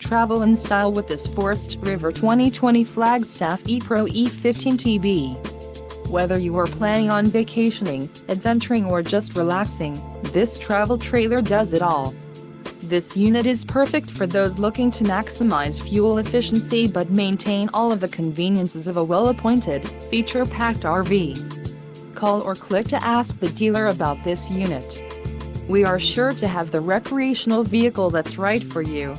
travel in style with this Forest River 2020 Flagstaff E-Pro E15TB. Whether you are planning on vacationing, adventuring or just relaxing, this travel trailer does it all. This unit is perfect for those looking to maximize fuel efficiency but maintain all of the conveniences of a well-appointed, feature-packed RV. Call or click to ask the dealer about this unit. We are sure to have the recreational vehicle that's right for you.